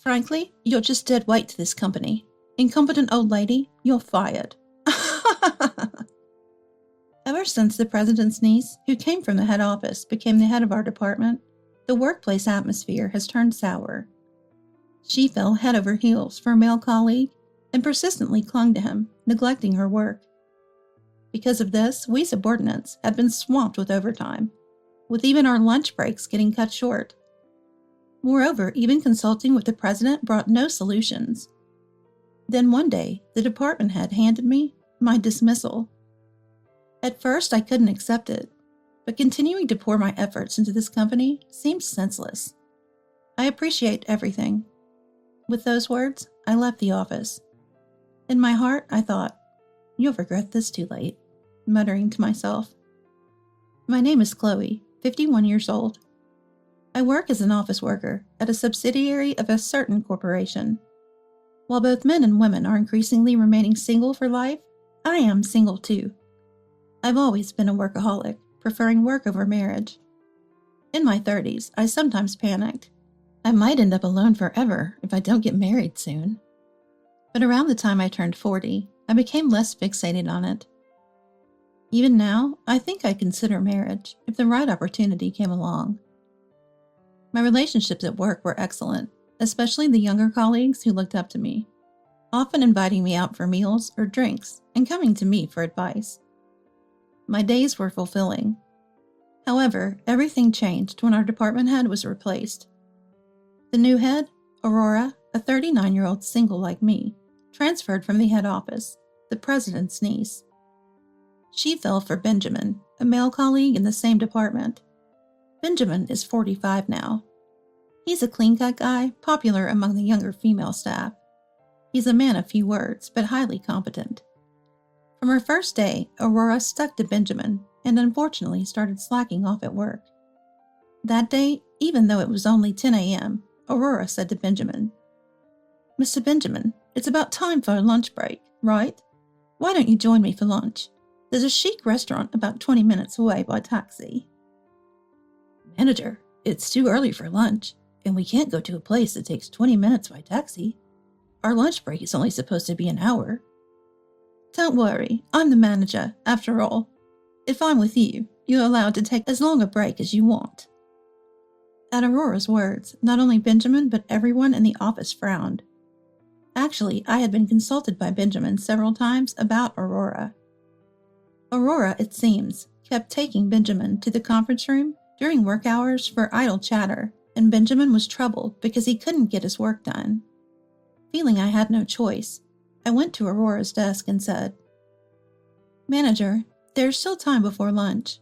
Frankly, you're just dead weight to this company. Incompetent old lady, you're fired. Ever since the president's niece, who came from the head office, became the head of our department, the workplace atmosphere has turned sour. She fell head over heels for a male colleague and persistently clung to him, neglecting her work. Because of this, we subordinates have been swamped with overtime, with even our lunch breaks getting cut short. Moreover, even consulting with the president brought no solutions. Then one day, the department head handed me my dismissal. At first, I couldn't accept it, but continuing to pour my efforts into this company seemed senseless. I appreciate everything. With those words, I left the office. In my heart, I thought, you'll regret this too late, muttering to myself. My name is Chloe, 51 years old. I work as an office worker at a subsidiary of a certain corporation. While both men and women are increasingly remaining single for life, I am single too. I've always been a workaholic, preferring work over marriage. In my 30s, I sometimes panicked. I might end up alone forever if I don't get married soon. But around the time I turned 40, I became less fixated on it. Even now, I think I'd consider marriage if the right opportunity came along. My relationships at work were excellent, especially the younger colleagues who looked up to me, often inviting me out for meals or drinks and coming to me for advice. My days were fulfilling. However, everything changed when our department head was replaced. The new head, Aurora, a 39-year-old single like me, transferred from the head office, the president's niece. She fell for Benjamin, a male colleague in the same department. Benjamin is 45 now. He's a clean-cut guy, popular among the younger female staff. He's a man of few words, but highly competent. From her first day, Aurora stuck to Benjamin and unfortunately started slacking off at work. That day, even though it was only 10 a.m., Aurora said to Benjamin, "Mr. Benjamin, it's about time for a lunch break, right? Why don't you join me for lunch? There's a chic restaurant about 20 minutes away by taxi." "Manager, it's too early for lunch, and we can't go to a place that takes 20 minutes by taxi. Our lunch break is only supposed to be an hour." "Don't worry, I'm the manager, after all. If I'm with you, you're allowed to take as long a break as you want." At Aurora's words, not only Benjamin but everyone in the office frowned. Actually, I had been consulted by Benjamin several times about Aurora. Aurora, it seems, kept taking Benjamin to the conference room during work hours for idle chatter, and Benjamin was troubled because he couldn't get his work done. Feeling I had no choice, I went to Aurora's desk and said, "Manager, there's still time before lunch.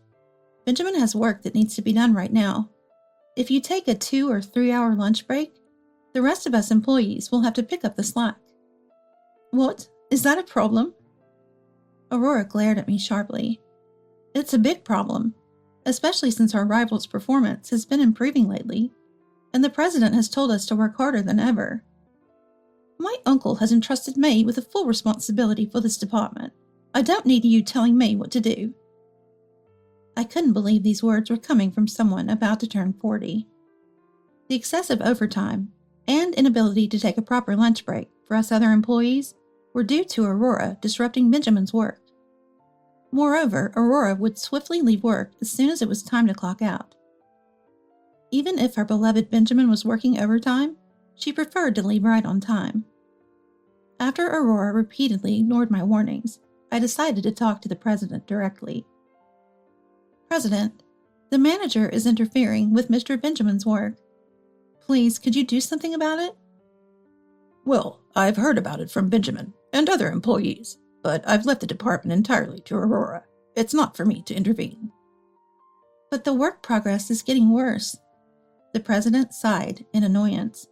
Benjamin has work that needs to be done right now. If you take a 2 or 3 hour lunch break, the rest of us employees will have to pick up the slack." "What? Is that a problem?" Aurora glared at me sharply. "It's a big problem, especially since our rival's performance has been improving lately, and the president has told us to work harder than ever. My uncle has entrusted me with the full responsibility for this department. I don't need you telling me what to do." I couldn't believe these words were coming from someone about to turn 40. The excessive overtime and inability to take a proper lunch break for us other employees were due to Aurora disrupting Benjamin's work. Moreover, Aurora would swiftly leave work as soon as it was time to clock out. Even if our beloved Benjamin was working overtime, she preferred to leave right on time. After Aurora repeatedly ignored my warnings, I decided to talk to the president directly. "President, the manager is interfering with Mr. Benjamin's work. Please, could you do something about it?" "Well, I've heard about it from Benjamin and other employees, but I've left the department entirely to Aurora. It's not for me to intervene." "But the work progress is getting worse." The president sighed in annoyance.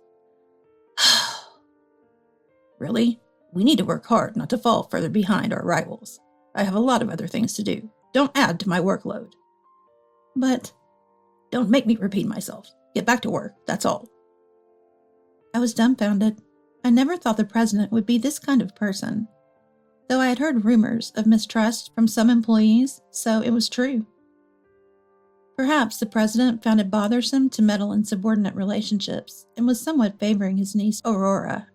"Really? We need to work hard not to fall further behind our rivals. I have a lot of other things to do. Don't add to my workload." "But..." "Don't make me repeat myself. Get back to work, that's all." I was dumbfounded. I never thought the president would be this kind of person. Though I had heard rumors of mistrust from some employees, so it was true. Perhaps the president found it bothersome to meddle in subordinate relationships and was somewhat favoring his niece Aurora.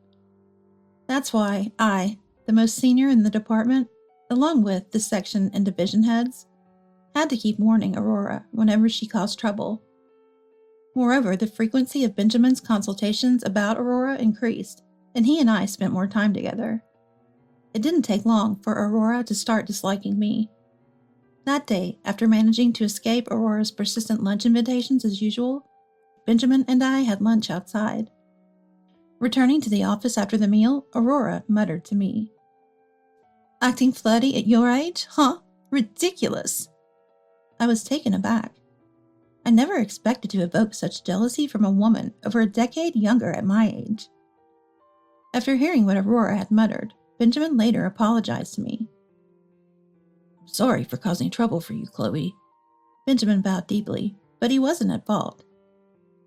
That's why I, the most senior in the department, along with the section and division heads, had to keep warning Aurora whenever she caused trouble. Moreover, the frequency of Benjamin's consultations about Aurora increased, and he and I spent more time together. It didn't take long for Aurora to start disliking me. That day, after managing to escape Aurora's persistent lunch invitations as usual, Benjamin and I had lunch outside. Returning to the office after the meal, Aurora muttered to me, "Acting flirty at your age? Huh? Ridiculous!" I was taken aback. I never expected to evoke such jealousy from a woman over a decade younger at my age. After hearing what Aurora had muttered, Benjamin later apologized to me. "I'm sorry for causing trouble for you, Chloe." Benjamin bowed deeply, but he wasn't at fault.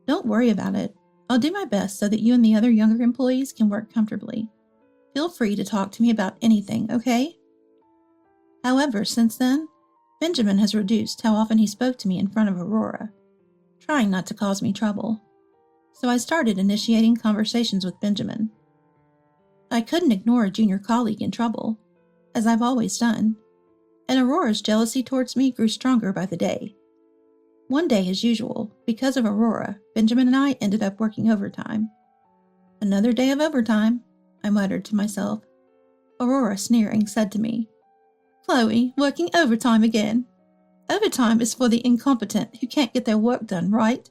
"Don't worry about it. I'll do my best so that you and the other younger employees can work comfortably. Feel free to talk to me about anything, okay?" However, since then, Benjamin has reduced how often he spoke to me in front of Aurora, trying not to cause me trouble. So I started initiating conversations with Benjamin. I couldn't ignore a junior colleague in trouble, as I've always done, and Aurora's jealousy towards me grew stronger by the day. One day, as usual, because of Aurora, Benjamin and I ended up working overtime. "Another day of overtime," I muttered to myself. Aurora, sneering, said to me, "Chloe, working overtime again. Overtime is for the incompetent who can't get their work done right.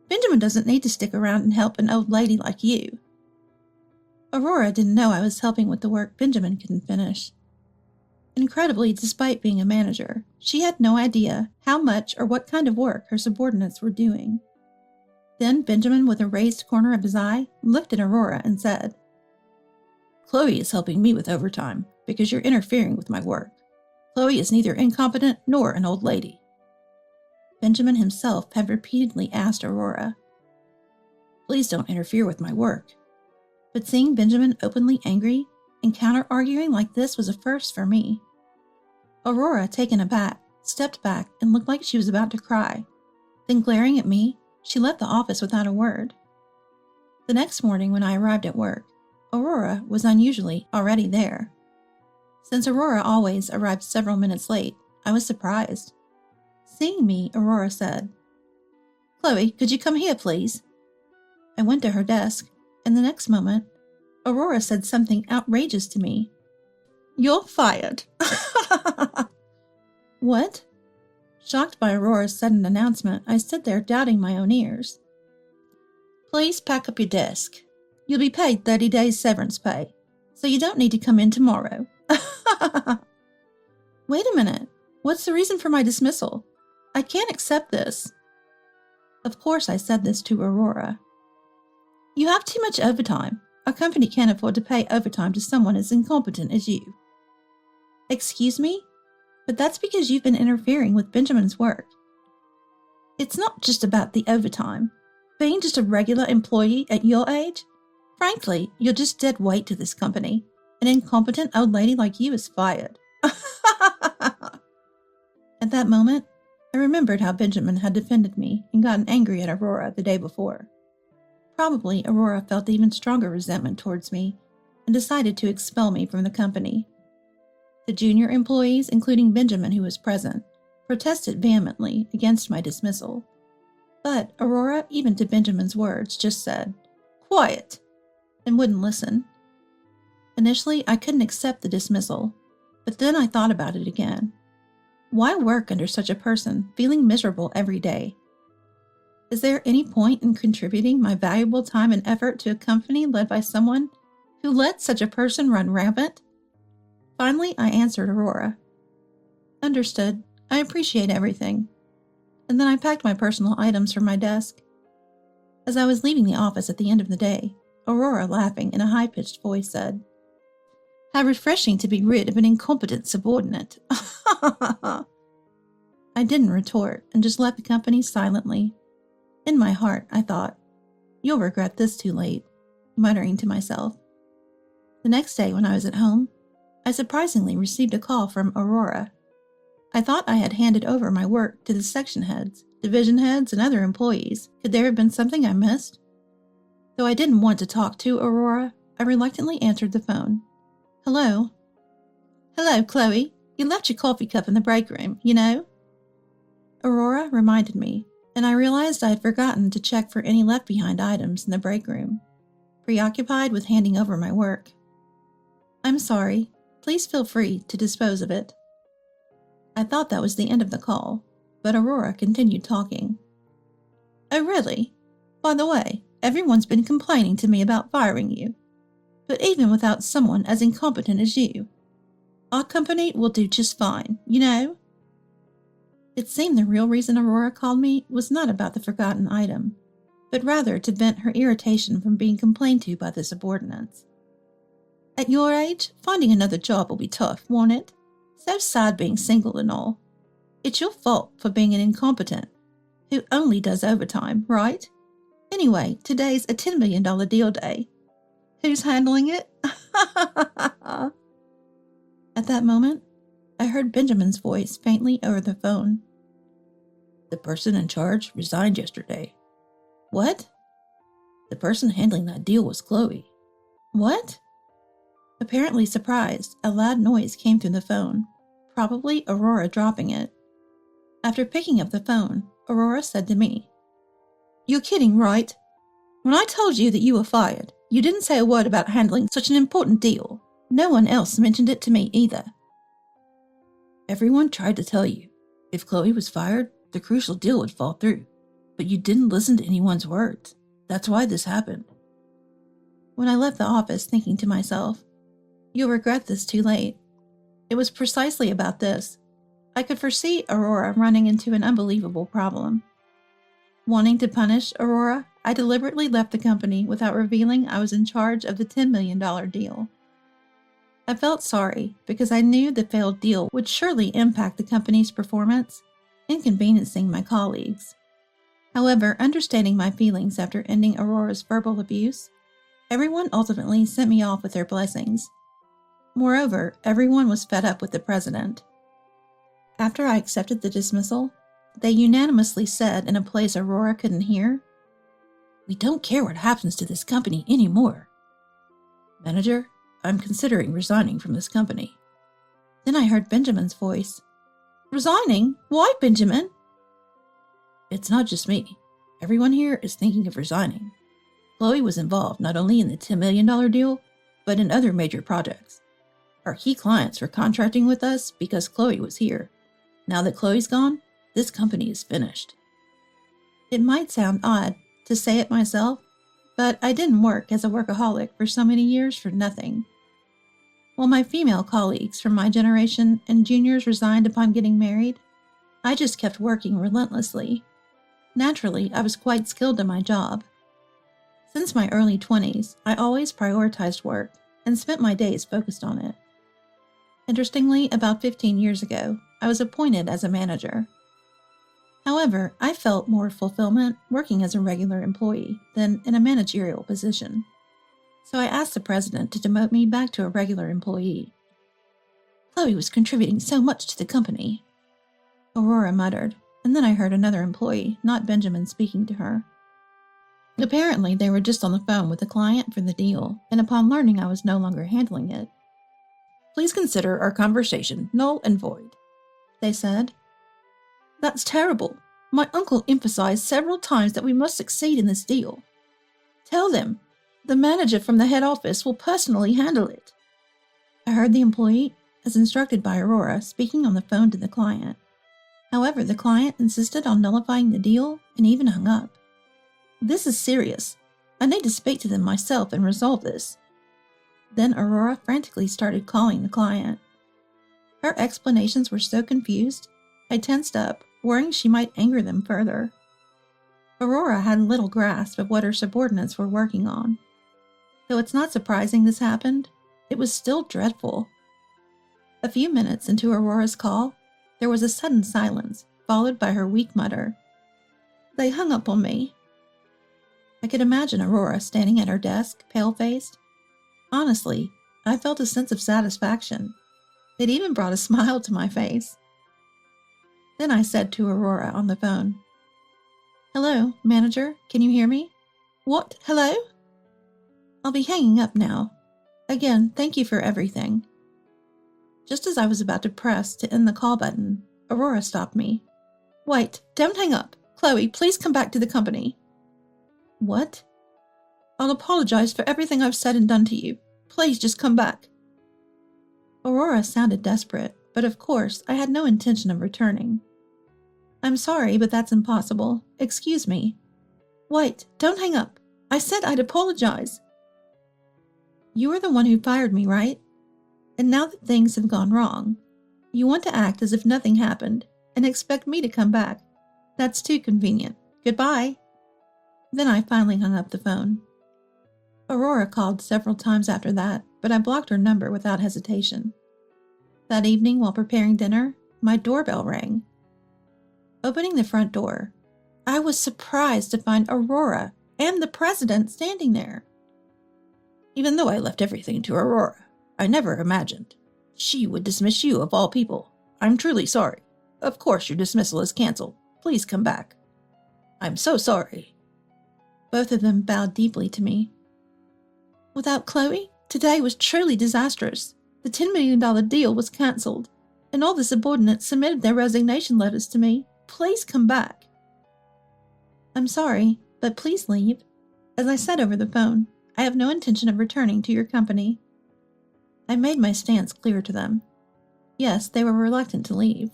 Benjamin doesn't need to stick around and help an old lady like you." Aurora didn't know I was helping with the work Benjamin couldn't finish. Incredibly, despite being a manager, she had no idea how much or what kind of work her subordinates were doing. Then Benjamin, with a raised corner of his eye, looked at Aurora and said, "Chloe is helping me with overtime because you're interfering with my work. Chloe is neither incompetent nor an old lady." Benjamin himself had repeatedly asked Aurora, "Please don't interfere with my work." But seeing Benjamin openly angry and counter-arguing like this was a first for me. Aurora, taken aback, stepped back and looked like she was about to cry. Then glaring at me, she left the office without a word. The next morning when I arrived at work, Aurora was unusually already there. Since Aurora always arrived several minutes late, I was surprised. Seeing me, Aurora said, "Chloe, could you come here, please?" I went to her desk, and the next moment, Aurora said something outrageous to me. "You're fired." What? Shocked by Aurora's sudden announcement, I stood there doubting my own ears. "Please pack up your desk. You'll be paid 30 days severance pay, so you don't need to come in tomorrow." Wait a minute. What's the reason for my dismissal? I can't accept this. Of course I said this to Aurora. "You have too much overtime. Our company can't afford to pay overtime to someone as incompetent as you." "Excuse me? But that's because you've been interfering with Benjamin's work." "It's not just about the overtime. Being just a regular employee at your age? Frankly, you're just dead weight to this company. An incompetent old lady like you is fired." At that moment, I remembered how Benjamin had defended me and gotten angry at Aurora the day before. Probably Aurora felt even stronger resentment towards me and decided to expel me from the company. The junior employees, including Benjamin, who was present, protested vehemently against my dismissal. But Aurora, even to Benjamin's words, just said, "Quiet," and wouldn't listen. Initially, I couldn't accept the dismissal, but then I thought about it again. Why work under such a person, feeling miserable every day? Is there any point in contributing my valuable time and effort to a company led by someone who let such a person run rampant? Finally, I answered Aurora. "Understood. I appreciate everything." And then I packed my personal items from my desk. As I was leaving the office at the end of the day, Aurora, laughing in a high-pitched voice, said, "How refreshing to be rid of an incompetent subordinate." I didn't retort and just left the company silently. In my heart, I thought, "You'll regret this too late," muttering to myself. The next day, when I was at home, I surprisingly received a call from Aurora. I thought I had handed over my work to the section heads, division heads, and other employees. Could there have been something I missed? Though I didn't want to talk to Aurora, I reluctantly answered the phone. Hello? Hello, Chloe. You left your coffee cup in the break room, you know? Aurora reminded me, and I realized I had forgotten to check for any left-behind items in the break room, preoccupied with handing over my work. I'm sorry. Please feel free to dispose of it. I thought that was the end of the call, but Aurora continued talking. Oh, really? By the way, everyone's been complaining to me about firing you. But even without someone as incompetent as you, our company will do just fine, you know? It seemed the real reason Aurora called me was not about the forgotten item, but rather to vent her irritation from being complained to by the subordinates. At your age, finding another job will be tough, won't it? So sad being single and all. It's your fault for being an incompetent who only does overtime, right? Anyway, today's a $10 million deal day. Who's handling it? At that moment, I heard Benjamin's voice faintly over the phone. The person in charge resigned yesterday. What? The person handling that deal was Chloe. What? Apparently surprised, a loud noise came through the phone, probably Aurora dropping it. After picking up the phone, Aurora said to me, You're kidding, right? When I told you that you were fired, you didn't say a word about handling such an important deal. No one else mentioned it to me either. Everyone tried to tell you. If Chloe was fired, the crucial deal would fall through. But you didn't listen to anyone's words. That's why this happened. When I left the office thinking to myself, You'll regret this too late. It was precisely about this. I could foresee Aurora running into an unbelievable problem. Wanting to punish Aurora, I deliberately left the company without revealing I was in charge of the $10 million deal. I felt sorry because I knew the failed deal would surely impact the company's performance, inconveniencing my colleagues. However, understanding my feelings after ending Aurora's verbal abuse, everyone ultimately sent me off with their blessings. Moreover, everyone was fed up with the president. After I accepted the dismissal, they unanimously said in a place Aurora couldn't hear, We don't care what happens to this company anymore. Manager, I'm considering resigning from this company. Then I heard Benjamin's voice. Resigning? Why, Benjamin? It's not just me. Everyone here is thinking of resigning. Chloe was involved not only in the $10 million deal, but in other major projects. Our key clients were contracting with us because Chloe was here. Now that Chloe's gone, this company is finished. It might sound odd to say it myself, but I didn't work as a workaholic for so many years for nothing. While my female colleagues from my generation and juniors resigned upon getting married, I just kept working relentlessly. Naturally, I was quite skilled in my job. Since my early 20s, I always prioritized work and spent my days focused on it. Interestingly, about 15 years ago, I was appointed as a manager. However, I felt more fulfillment working as a regular employee than in a managerial position. So I asked the president to demote me back to a regular employee. Chloe was contributing so much to the company, Aurora muttered, and then I heard another employee, not Benjamin, speaking to her. Apparently, they were just on the phone with the client for the deal, and upon learning I was no longer handling it, Please consider our conversation null and void, they said. That's terrible. My uncle emphasized several times that we must succeed in this deal. Tell them. The manager from the head office will personally handle it. I heard the employee, as instructed by Aurora, speaking on the phone to the client. However, the client insisted on nullifying the deal and even hung up. This is serious. I need to speak to them myself and resolve this. Then Aurora frantically started calling the client. Her explanations were so confused, I tensed up, worrying she might anger them further. Aurora had little grasp of what her subordinates were working on. Though it's not surprising this happened, it was still dreadful. A few minutes into Aurora's call, there was a sudden silence, followed by her weak mutter. They hung up on me. I could imagine Aurora standing at her desk, pale-faced. Honestly, I felt a sense of satisfaction. It even brought a smile to my face. Then I said to Aurora on the phone, Hello, manager, can you hear me? What? Hello? I'll be hanging up now. Again, thank you for everything. Just as I was about to press to end the call button, Aurora stopped me. Wait, don't hang up. Chloe, please come back to the company. What? I'll apologize for everything I've said and done to you. Please just come back. Aurora sounded desperate, but of course I had no intention of returning. I'm sorry, but that's impossible. Excuse me. Wait, don't hang up. I said I'd apologize. You were the one who fired me, right? And now that things have gone wrong, you want to act as if nothing happened and expect me to come back. That's too convenient. Goodbye. Then I finally hung up the phone. Aurora called several times after that, but I blocked her number without hesitation. That evening, while preparing dinner, my doorbell rang. Opening the front door, I was surprised to find Aurora and the president standing there. Even though I left everything to Aurora, I never imagined she would dismiss you of all people. I'm truly sorry. Of course your dismissal is canceled. Please come back. I'm so sorry. Both of them bowed deeply to me. Without Chloe, today was truly disastrous. The $10 million deal was canceled, and all the subordinates submitted their resignation letters to me. Please come back. I'm sorry, but please leave. As I said over the phone, I have no intention of returning to your company. I made my stance clear to them. Yes, they were reluctant to leave.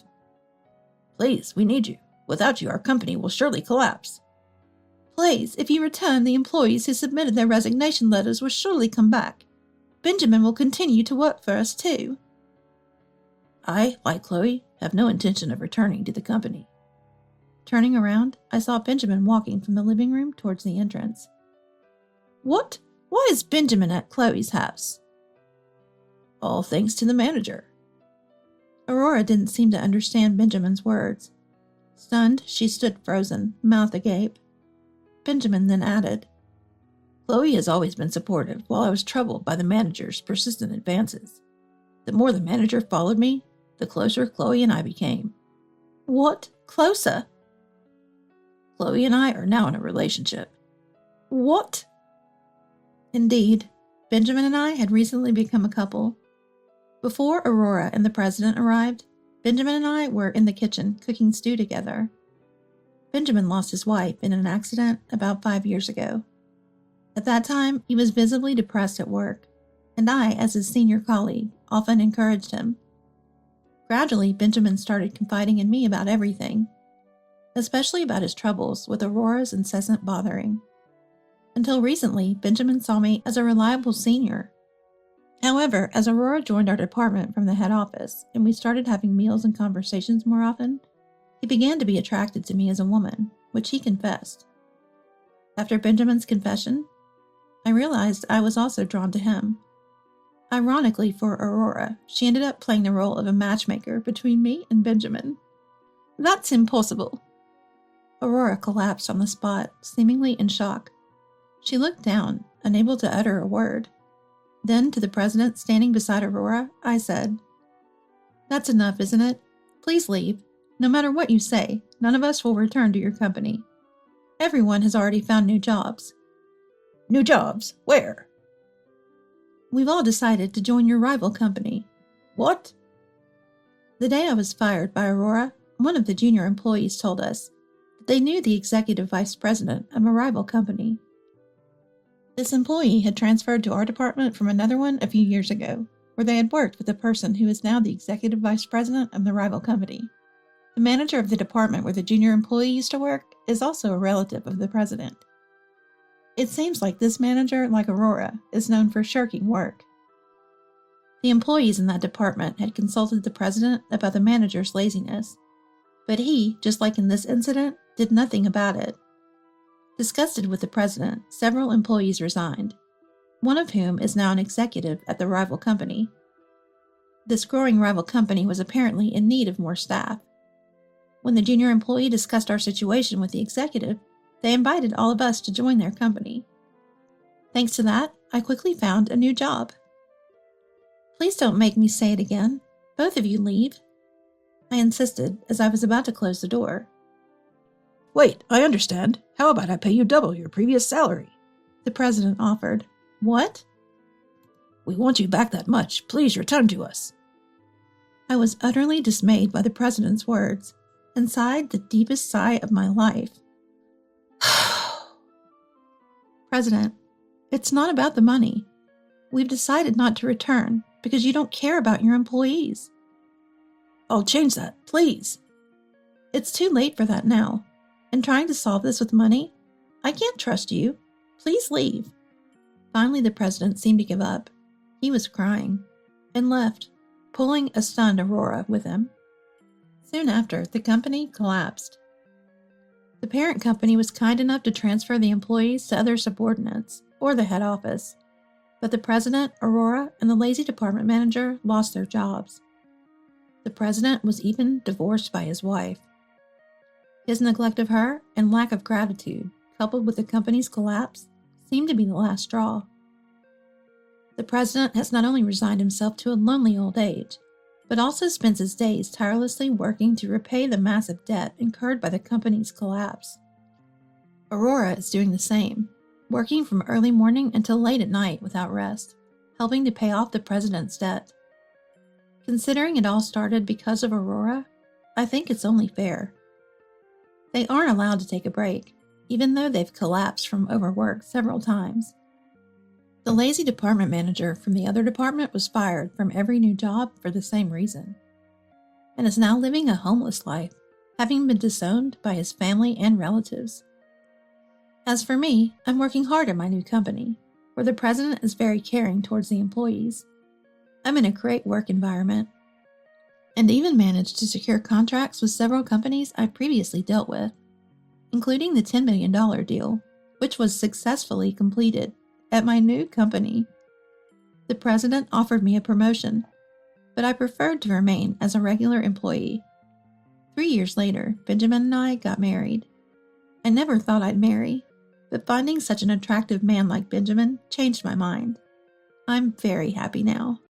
Please, we need you. Without you, our company will surely collapse. Please, if you return, the employees who submitted their resignation letters will surely come back. Benjamin will continue to work for us too. I, like Chloe, have no intention of returning to the company. Turning around, I saw Benjamin walking from the living room towards the entrance. What? Why is Benjamin at Chloe's house? All thanks to the manager. Aurora didn't seem to understand Benjamin's words. Stunned, she stood frozen, mouth agape. Benjamin then added, Chloe has always been supportive while I was troubled by the manager's persistent advances. The more the manager followed me, the closer Chloe and I became. What? Closer? Chloe and I are now in a relationship. What? Indeed, Benjamin and I had recently become a couple. Before Aurora and the president arrived, Benjamin and I were in the kitchen cooking stew together. Benjamin lost his wife in an accident about 5 years ago. At that time, he was visibly depressed at work, and I, as his senior colleague, often encouraged him. Gradually, Benjamin started confiding in me about everything, especially about his troubles with Aurora's incessant bothering. Until recently, Benjamin saw me as a reliable senior. However, as Aurora joined our department from the head office and we started having meals and conversations more often, he began to be attracted to me as a woman, which he confessed. After Benjamin's confession, I realized I was also drawn to him. Ironically for Aurora, she ended up playing the role of a matchmaker between me and Benjamin. That's impossible. Aurora collapsed on the spot, seemingly in shock. She looked down, unable to utter a word. Then, to the president standing beside Aurora, I said, That's enough, isn't it? Please leave. No matter what you say, none of us will return to your company. Everyone has already found new jobs. New jobs? Where? We've all decided to join your rival company. What? The day I was fired by Aurora, one of the junior employees told us that they knew the executive vice president of a rival company. This employee had transferred to our department from another one a few years ago, where they had worked with the person who is now the executive vice president of the rival company. The manager of the department where the junior employee used to work is also a relative of the president. It seems like this manager, like Aurora, is known for shirking work. The employees in that department had consulted the president about the manager's laziness, but he, just like in this incident, did nothing about it. Disgusted with the president, several employees resigned, one of whom is now an executive at the rival company. This growing rival company was apparently in need of more staff. When the junior employee discussed our situation with the executive, they invited all of us to join their company. Thanks to that, I quickly found a new job. Please don't make me say it again. Both of you leave. I insisted as I was about to close the door. Wait, I understand. How about I pay you double your previous salary? The president offered. What? We want you back that much. Please return to us. I was utterly dismayed by the president's words and sighed the deepest sigh of my life. President, it's not about the money. We've decided not to return because you don't care about your employees. I'll change that, please. It's too late for that now. And trying to solve this with money? I can't trust you. Please leave. Finally, the president seemed to give up. He was crying and left, pulling a stunned Aurora with him. Soon after, the company collapsed. The parent company was kind enough to transfer the employees to other subordinates or the head office, but the president, Aurora, and the lazy department manager lost their jobs. The president was even divorced by his wife. His neglect of her and lack of gratitude, coupled with the company's collapse, seemed to be the last straw. The president has not only resigned himself to a lonely old age, but also spends his days tirelessly working to repay the massive debt incurred by the company's collapse. Aurora is doing the same, working from early morning until late at night without rest, helping to pay off the president's debt. Considering it all started because of Aurora, I think it's only fair. They aren't allowed to take a break, even though they've collapsed from overwork several times. The lazy department manager from the other department was fired from every new job for the same reason, and is now living a homeless life, having been disowned by his family and relatives. As for me, I'm working hard at my new company, where the president is very caring towards the employees. I'm in a great work environment, and even managed to secure contracts with several companies I previously dealt with, including the $10 million deal, which was successfully completed at my new company. The president offered me a promotion, but I preferred to remain as a regular employee. 3 years later, Benjamin and I got married. I never thought I'd marry, but finding such an attractive man like Benjamin changed my mind. I'm very happy now.